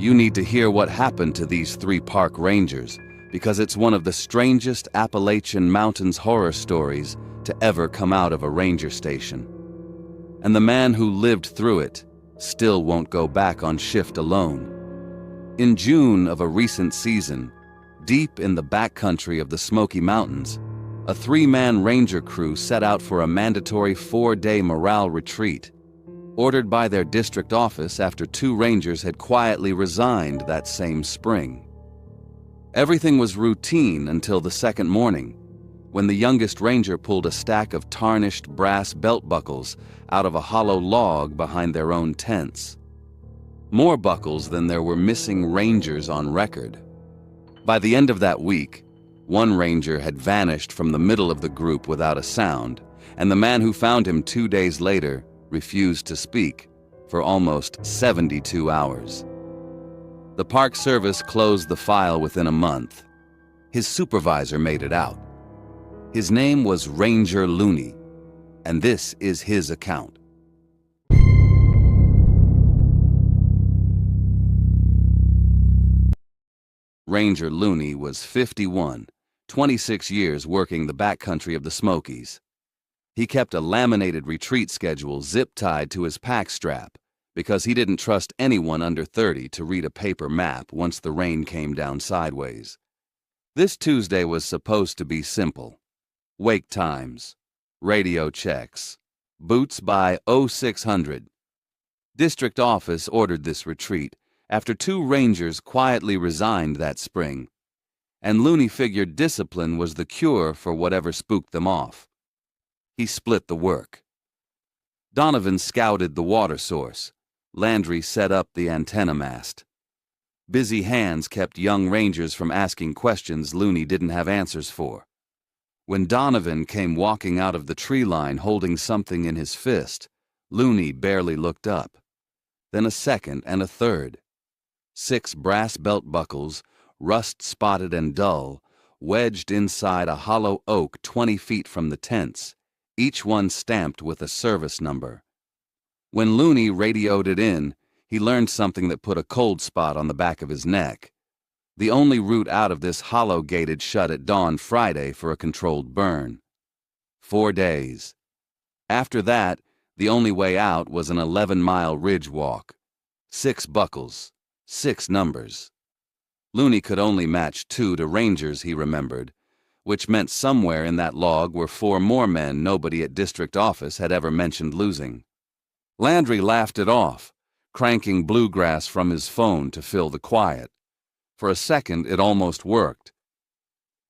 You need to hear what happened to these three park rangers, because it's one of the strangest Appalachian Mountains horror stories to ever come out of a ranger station. And the man who lived through it still won't go back on shift alone. In June of a recent season, deep in the backcountry of the Smoky Mountains, a three-man ranger crew set out for a mandatory 4-day morale retreat, ordered by their district office after 2 rangers had quietly resigned that same spring. Everything was routine until the second morning, when the youngest ranger pulled a stack of tarnished brass belt buckles out of a hollow log behind their own tents. More buckles than there were missing rangers on record. By the end of that week, one ranger had vanished from the middle of the group without a sound, and the man who found him 2 days later refused to speak for almost 72 hours. The Park Service closed the file within a month. His supervisor made it out. His name was Ranger Looney, and this is his account. Ranger Looney was 51, 26 years working the backcountry of the Smokies. He kept a laminated retreat schedule zip-tied to his pack strap because he didn't trust anyone under 30 to read a paper map once the rain came down sideways. This Tuesday was supposed to be simple. Wake times, radio checks, boots by 0600. District office ordered this retreat after 2 rangers quietly resigned that spring, and Looney figured discipline was the cure for whatever spooked them off. He split the work. Donovan scouted the water source. Landry set up the antenna mast. Busy hands kept young rangers from asking questions Looney didn't have answers for. When Donovan came walking out of the tree line holding something in his fist, Looney barely looked up. Then a second and a third. 6 brass belt buckles, rust-spotted and dull, wedged inside a hollow oak 20 feet from the tents, each one stamped with a service number. When Looney radioed it in, he learned something that put a cold spot on the back of his neck. The only route out of this hollow gated shut at dawn Friday for a controlled burn. 4 days. After that, the only way out was an 11-mile ridge walk. 6 buckles, 6 numbers. Looney could only match 2 to rangers, he remembered, which meant somewhere in that log were 4 more men nobody at district office had ever mentioned losing. Landry laughed it off, cranking bluegrass from his phone to fill the quiet. For a second, it almost worked.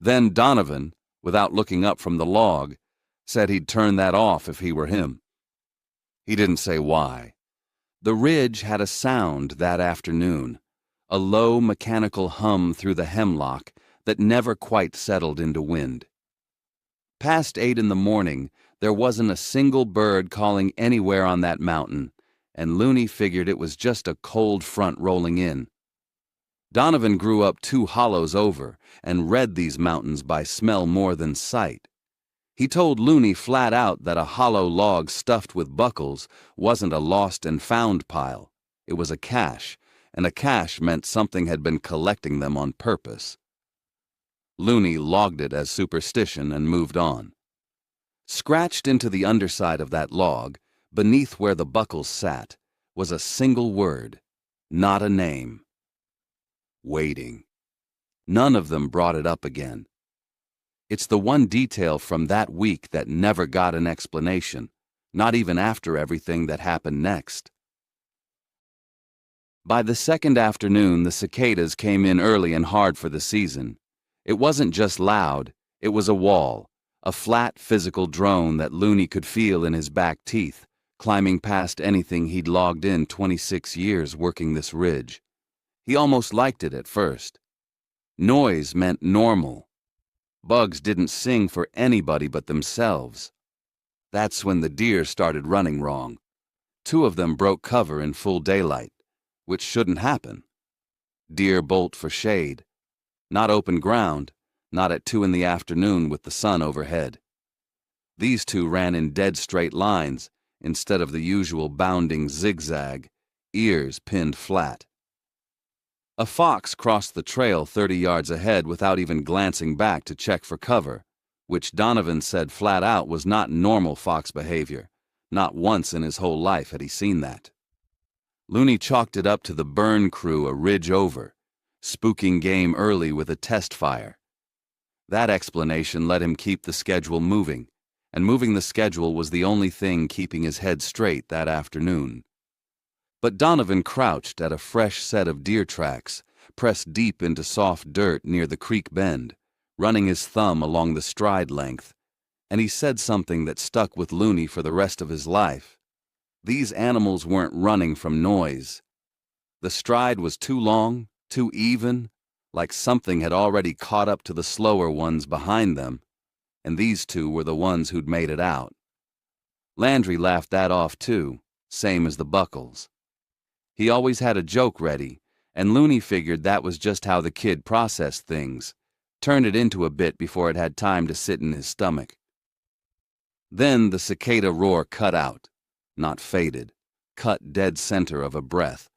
Then Donovan, without looking up from the log, said he'd turn that off if he were him. He didn't say why. The ridge had a sound that afternoon, a low mechanical hum through the hemlock that never quite settled into wind. Past 8 in the morning, there wasn't a single bird calling anywhere on that mountain, and Looney figured it was just a cold front rolling in. Donovan grew up 2 hollows over and read these mountains by smell more than sight. He told Looney flat out that a hollow log stuffed with buckles wasn't a lost and found pile. It was a cache, and a cache meant something had been collecting them on purpose. Looney logged it as superstition and moved on. Scratched into the underside of that log, beneath where the buckles sat, was a single word, not a name. Waiting. None of them brought it up again. It's the one detail from that week that never got an explanation, not even after everything that happened next. By the second afternoon, the cicadas came in early and hard for the season. It wasn't just loud, it was a wall, a flat physical drone that Looney could feel in his back teeth, climbing past anything he'd logged in 26 years working this ridge. He almost liked it at first. Noise meant normal. Bugs didn't sing for anybody but themselves. That's when the deer started running wrong. 2 of them broke cover in full daylight, which shouldn't happen. Deer bolt for shade. Not open ground, not at 2 in the afternoon with the sun overhead. These 2 ran in dead straight lines instead of the usual bounding zigzag, ears pinned flat. A fox crossed the trail 30 yards ahead without even glancing back to check for cover, which Donovan said flat out was not normal fox behavior. Not once in his whole life had he seen that. Looney chalked it up to the burn crew a ridge over, spooking game early with a test fire. That explanation let him keep the schedule moving, and moving the schedule was the only thing keeping his head straight that afternoon. But Donovan crouched at a fresh set of deer tracks, pressed deep into soft dirt near the creek bend, running his thumb along the stride length, and he said something that stuck with Looney for the rest of his life. These animals weren't running from noise. The stride was too long, too even, like something had already caught up to the slower ones behind them, and these two were the ones who'd made it out. Landry laughed that off too, same as the Buckles. He always had a joke ready, and Looney figured that was just how the kid processed things, turned it into a bit before it had time to sit in his stomach. Then the cicada roar cut out, not faded, cut dead center of a breath,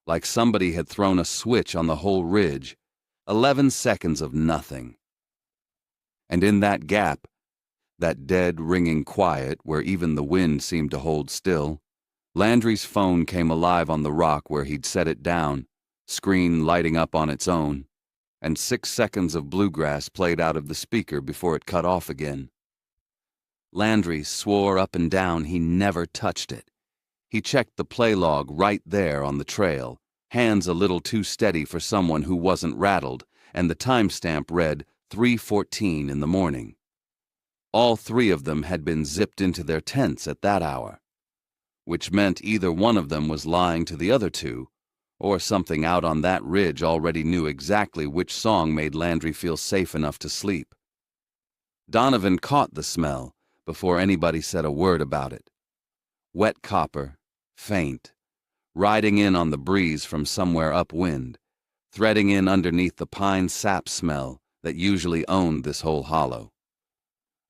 like somebody had thrown a switch on the whole ridge, 11 seconds of nothing. And in that gap, that dead, ringing quiet where even the wind seemed to hold still, Landry's phone came alive on the rock where he'd set it down, screen lighting up on its own, and 6 seconds of bluegrass played out of the speaker before it cut off again. Landry swore up and down he never touched it. He checked the play log right there on the trail, hands a little too steady for someone who wasn't rattled, and the timestamp read 3:14 in the morning. All three of them had been zipped into their tents at that hour, which meant either one of them was lying to the other two, or something out on that ridge already knew exactly which song made Landry feel safe enough to sleep. Donovan caught the smell before anybody said a word about it. Wet copper, faint, riding in on the breeze from somewhere upwind, threading in underneath the pine sap smell that usually owned this whole hollow.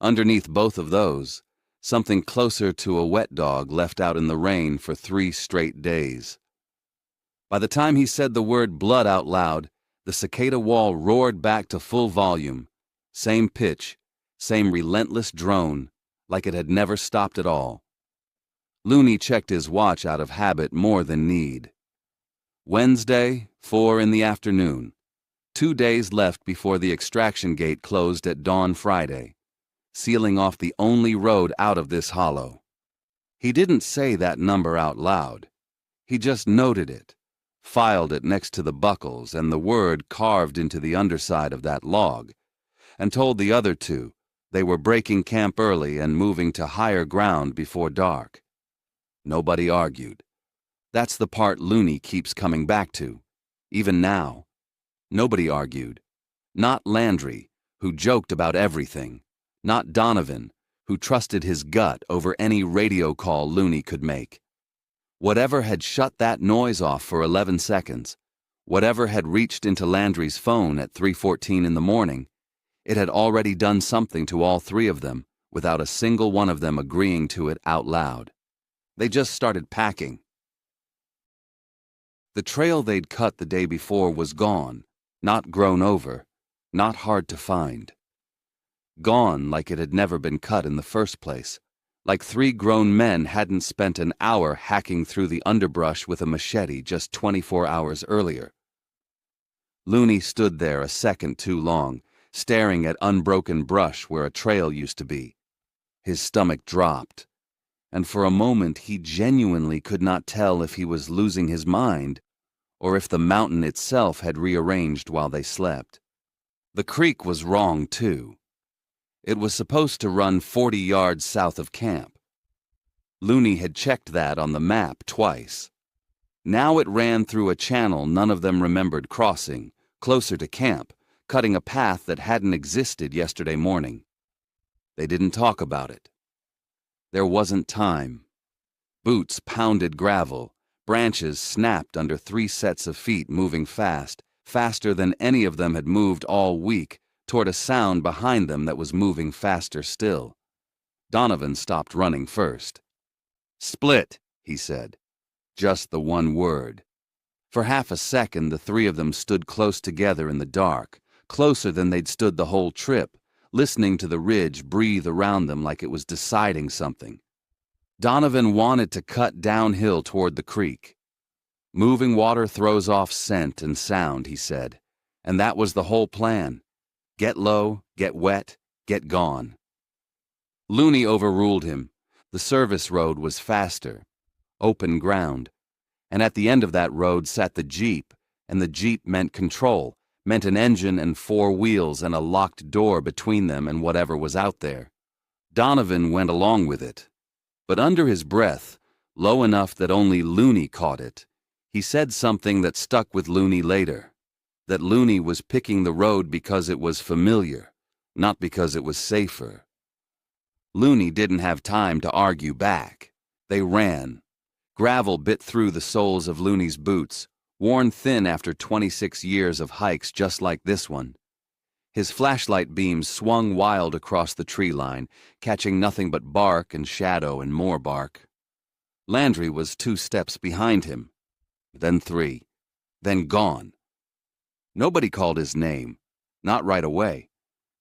Underneath both of those, something closer to a wet dog left out in the rain for 3 straight days. By the time he said the word blood out loud, the cicada wall roared back to full volume, same pitch, same relentless drone, like it had never stopped at all. Looney checked his watch out of habit more than need. Wednesday, 4 in the afternoon. 2 days left before the extraction gate closed at dawn Friday, sealing off the only road out of this hollow. He didn't say that number out loud. He just noted it, filed it next to the Buckles and the word carved into the underside of that log, and told the other two they were breaking camp early and moving to higher ground before dark. Nobody argued. That's the part Looney keeps coming back to, even now. Nobody argued. Not Landry, who joked about everything. Not Donovan, who trusted his gut over any radio call Looney could make. Whatever had shut that noise off for 11 seconds, whatever had reached into Landry's phone at 3:14 in the morning, it had already done something to all three of them without a single one of them agreeing to it out loud. They just started packing. The trail they'd cut the day before was gone, not grown over, not hard to find. Gone like it had never been cut in the first place, like 3 grown men hadn't spent an hour hacking through the underbrush with a machete just 24 hours earlier. Looney stood there a second too long, staring at unbroken brush where a trail used to be. His stomach dropped, and for a moment he genuinely could not tell if he was losing his mind or if the mountain itself had rearranged while they slept. The creek was wrong, too. It was supposed to run 40 yards south of camp. Looney had checked that on the map twice. Now it ran through a channel none of them remembered crossing, closer to camp, cutting a path that hadn't existed yesterday morning. They didn't talk about it. There wasn't time. Boots pounded gravel. Branches snapped under 3 sets of feet moving fast, faster than any of them had moved all week, toward a sound behind them that was moving faster still. Donovan stopped running first. "Split," he said. Just the one word. For half a second, the three of them stood close together in the dark, closer than they'd stood the whole trip, listening to the ridge breathe around them like it was deciding something. Donovan wanted to cut downhill toward the creek. Moving water throws off scent and sound, he said, and that was the whole plan. Get low, get wet, get gone. Looney overruled him. The service road was faster, open ground, and at the end of that road sat the Jeep, and the Jeep meant control, meant an engine and four wheels and a locked door between them and whatever was out there. Donovan went along with it, but under his breath, low enough that only Looney caught it, he said something that stuck with Looney later, that Looney was picking the road because it was familiar, not because it was safer. Looney didn't have time to argue back. They ran. Gravel bit through the soles of Looney's boots, worn thin after 26 years of hikes just like this one. His flashlight beams swung wild across the tree line, catching nothing but bark and shadow and more bark. Landry was 2 steps behind him, then 3, then gone. Nobody called his name, not right away.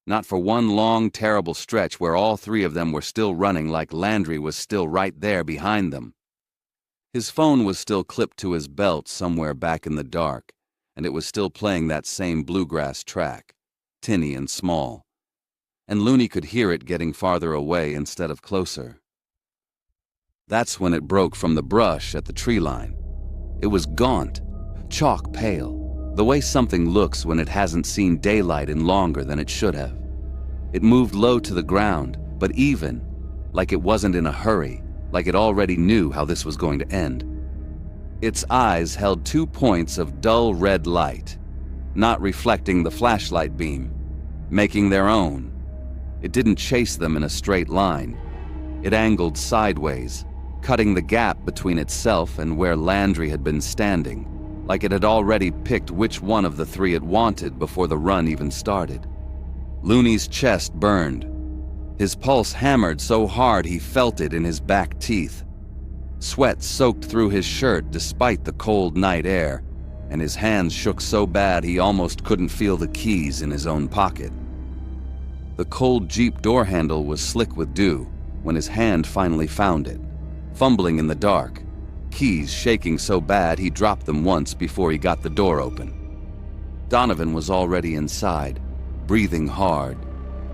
Not for one long, terrible stretch where all 3 of them were still running like Landry was still right there behind them. His phone was still clipped to his belt somewhere back in the dark, and it was still playing that same bluegrass track, tinny and small. And Looney could hear it getting farther away instead of closer. That's when it broke from the brush at the tree line. It was gaunt, chalk pale, the way something looks when it hasn't seen daylight in longer than it should have. It moved low to the ground, but even, like it wasn't in a hurry, like it already knew how this was going to end. Its eyes held 2 points of dull red light, not reflecting the flashlight beam, making their own. It didn't chase them in a straight line. It angled sideways, cutting the gap between itself and where Landry had been standing, like it had already picked which one of the 3 it wanted before the run even started. Looney's chest burned. His pulse hammered so hard he felt it in his back teeth. Sweat soaked through his shirt despite the cold night air, and his hands shook so bad he almost couldn't feel the keys in his own pocket. The cold Jeep door handle was slick with dew when his hand finally found it, fumbling in the dark, keys shaking so bad he dropped them once before he got the door open. Donovan was already inside, breathing hard,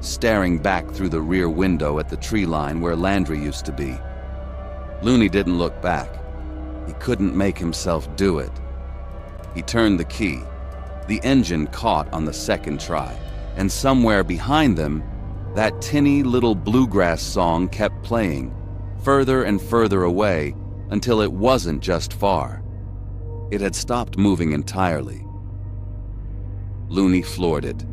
staring back through the rear window at the tree line where Landry used to be. Looney didn't look back. He couldn't make himself do it. He turned the key. The engine caught on the second try, and somewhere behind them, that tinny little bluegrass song kept playing, further and further away, until it wasn't just far. It had stopped moving entirely. Looney floored it.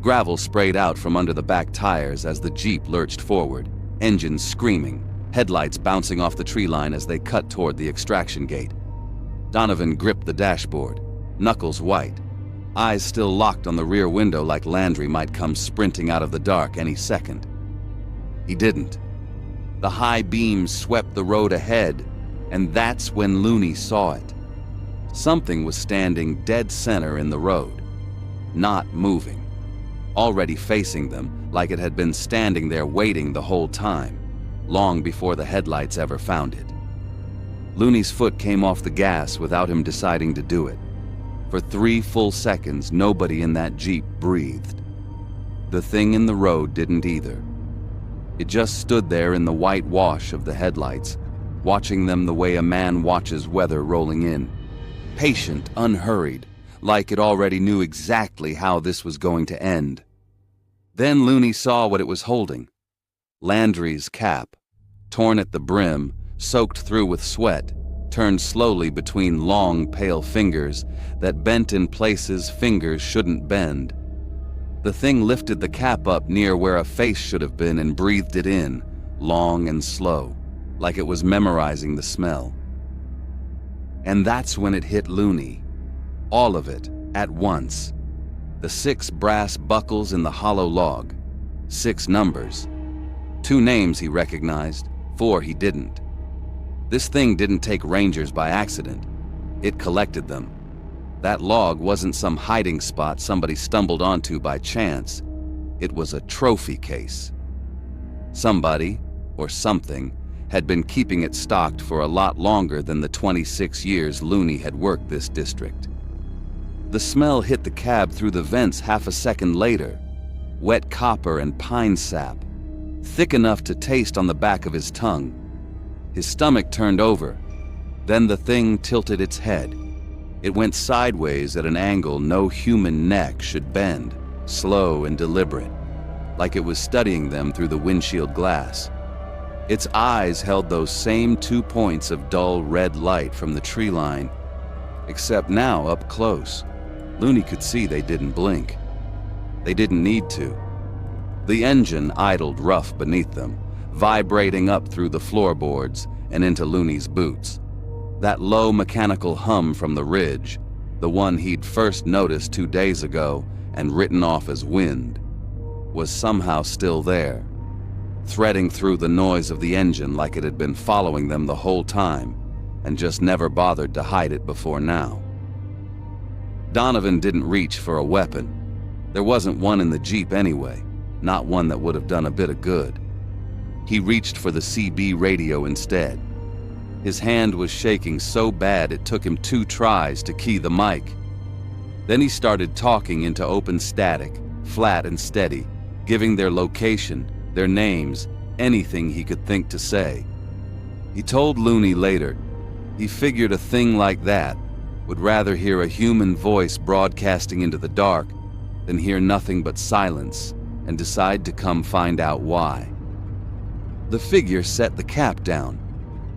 Gravel sprayed out from under the back tires as the Jeep lurched forward, engines screaming, headlights bouncing off the tree line as they cut toward the extraction gate. Donovan gripped the dashboard, knuckles white, eyes still locked on the rear window like Landry might come sprinting out of the dark any second. He didn't. The high beams swept the road ahead, and that's when Looney saw it. Something was standing dead center in the road, not moving, already facing them like it had been standing there waiting the whole time, long before the headlights ever found it. Looney's foot came off the gas without him deciding to do it. For 3 full seconds, nobody in that Jeep breathed. The thing in the road didn't either. It just stood there in the white wash of the headlights, watching them the way a man watches weather rolling in. Patient, unhurried, like it already knew exactly how this was going to end. Then Looney saw what it was holding. Landry's cap, torn at the brim, soaked through with sweat, turned slowly between long, pale fingers that bent in places fingers shouldn't bend. The thing lifted the cap up near where a face should have been and breathed it in, long and slow, like it was memorizing the smell. And that's when it hit Looney. All of it, at once. The 6 brass buckles in the hollow log. 6 numbers. 2 names he recognized, 4 he didn't. This thing didn't take rangers by accident. It collected them. That log wasn't some hiding spot somebody stumbled onto by chance. It was a trophy case. Somebody, or something, had been keeping it stocked for a lot longer than the 26 years Looney had worked this district. The smell hit the cab through the vents half a second later. Wet copper and pine sap, thick enough to taste on the back of his tongue. His stomach turned over. Then the thing tilted its head. It went sideways at an angle no human neck should bend, slow and deliberate, like it was studying them through the windshield glass. Its eyes held those same 2 points of dull red light from the tree line, except now up close. Looney could see they didn't blink. They didn't need to. The engine idled rough beneath them, vibrating up through the floorboards and into Looney's boots. That low mechanical hum from the ridge, the one he'd first noticed 2 days ago and written off as wind, was somehow still there, threading through the noise of the engine like it had been following them the whole time and just never bothered to hide it before now. Donovan didn't reach for a weapon. There wasn't one in the Jeep anyway, not one that would have done a bit of good. He reached for the CB radio instead. His hand was shaking so bad it took him 2 tries to key the mic. Then he started talking into open static, flat and steady, giving their location, their names, anything he could think to say. He told Looney later, he figured a thing like that would rather hear a human voice broadcasting into the dark than hear nothing but silence and decide to come find out why. The figure set the cap down,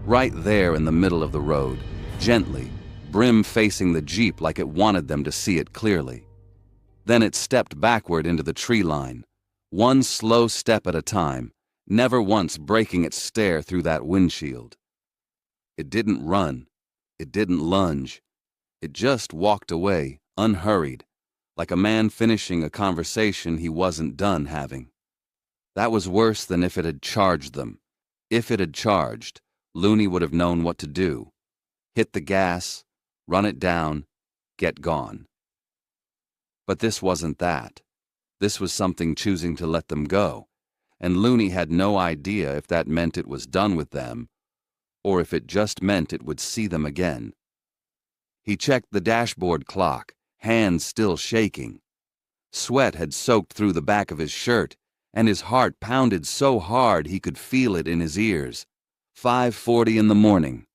right there in the middle of the road, gently, brim facing the Jeep like it wanted them to see it clearly. Then it stepped backward into the tree line, one slow step at a time, never once breaking its stare through that windshield. It didn't run. It didn't lunge. It just walked away, unhurried, like a man finishing a conversation he wasn't done having. That was worse than if it had charged them. If it had charged, Looney would have known what to do. Hit the gas, run it down, get gone. But this wasn't that. This was something choosing to let them go, and Looney had no idea if that meant it was done with them, or if it just meant it would see them again. He checked the dashboard clock, hands still shaking. Sweat had soaked through the back of his shirt, and his heart pounded so hard he could feel it in his ears. 5:40 in the morning.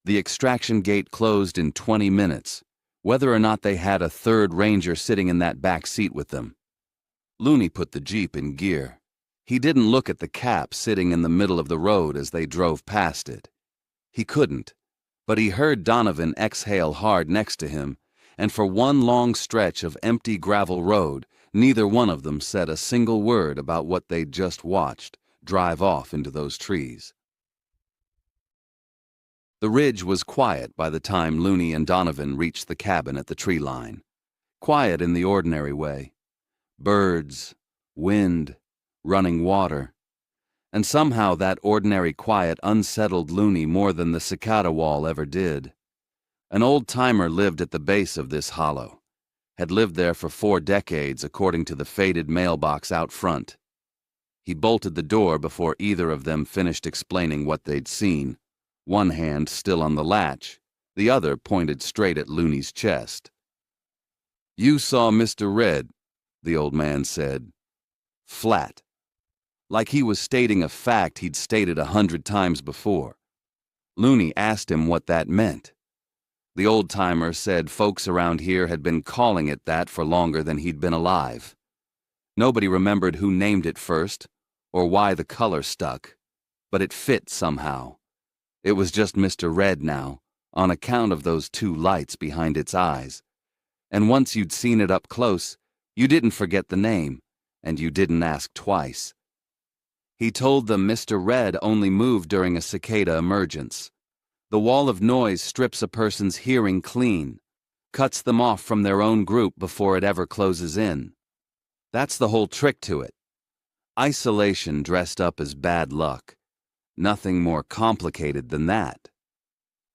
The extraction gate closed in 20 minutes, whether or not they had a third ranger sitting in that back seat with them. Looney put the Jeep in gear. He didn't look at the cap sitting in the middle of the road as they drove past it. He couldn't, but he heard Donovan exhale hard next to him, and for one long stretch of empty gravel road, neither one of them said a single word about what they'd just watched drive off into those trees. The ridge was quiet by the time Looney and Donovan reached the cabin at the tree line. Quiet in the ordinary way. Birds, wind, running water. And somehow that ordinary quiet unsettled Looney more than the cicada wall ever did. An old-timer lived at the base of this hollow, had lived there for 4 decades according to the faded mailbox out front. He bolted the door before either of them finished explaining what they'd seen, one hand still on the latch, the other pointed straight at Looney's chest. "You saw Mr. Red," the old man said. Flat. Like he was stating a fact he'd stated 100 times before. Looney asked him what that meant. The old-timer said folks around here had been calling it that for longer than he'd been alive. Nobody remembered who named it first, or why the color stuck, but it fit somehow. It was just Mr. Red now, on account of those 2 lights behind its eyes. And once you'd seen it up close, you didn't forget the name, and you didn't ask twice. He told them Mr. Red only moved during a cicada emergence. The wall of noise strips a person's hearing clean, cuts them off from their own group before it ever closes in. That's the whole trick to it. Isolation dressed up as bad luck. Nothing more complicated than that.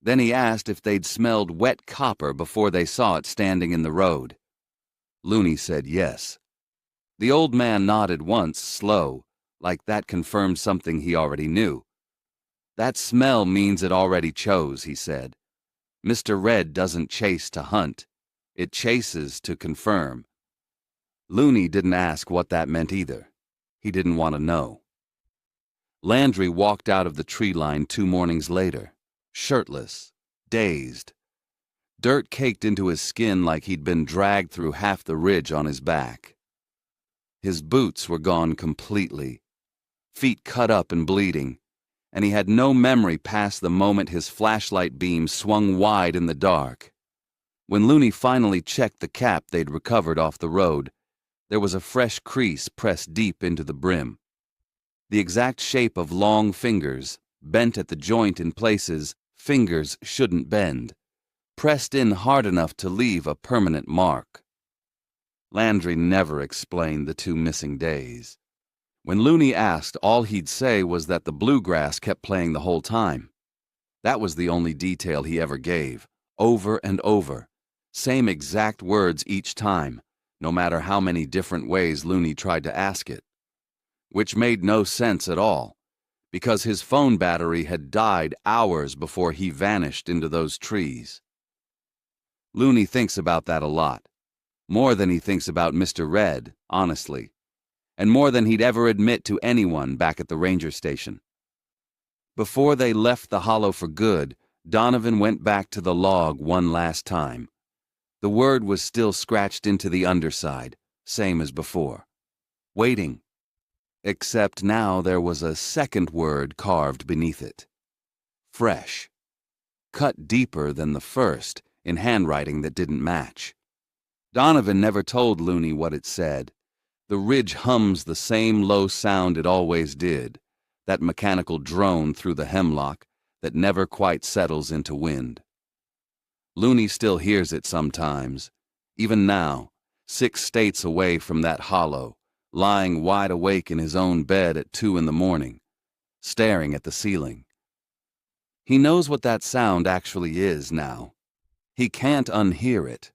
Then he asked if they'd smelled wet copper before they saw it standing in the road. Looney said yes. The old man nodded once, slow, like that confirmed something he already knew. That smell means it already chose, he said. Mr. Red doesn't chase to hunt. It chases to confirm. Looney didn't ask what that meant either. He didn't want to know. Landry walked out of the tree line 2 mornings later, shirtless, dazed. Dirt caked into his skin like he'd been dragged through half the ridge on his back. His boots were gone completely, feet cut up and bleeding, and he had no memory past the moment his flashlight beam swung wide in the dark. When Looney finally checked the cap they'd recovered off the road, there was a fresh crease pressed deep into the brim. The exact shape of long fingers, bent at the joint in places fingers shouldn't bend, pressed in hard enough to leave a permanent mark. Landry never explained the 2 missing days. When Looney asked, all he'd say was that the bluegrass kept playing the whole time. That was the only detail he ever gave, over and over, same exact words each time, no matter how many different ways Looney tried to ask it. Which made no sense at all, because his phone battery had died hours before he vanished into those trees. Looney thinks about that a lot, more than he thinks about Mr. Red, honestly, and more than he'd ever admit to anyone back at the ranger station. Before they left the hollow for good, Donovan went back to the log one last time. The word was still scratched into the underside, same as before. Waiting. Except now there was a second word carved beneath it. Fresh. Cut deeper than the first, in handwriting that didn't match. Donovan never told Looney what it said. The ridge hums the same low sound it always did, that mechanical drone through the hemlock that never quite settles into wind. Looney still hears it sometimes, even now, 6 states away from that hollow, lying wide awake in his own bed at 2 in the morning, staring at the ceiling. He knows what that sound actually is now. He can't unhear it.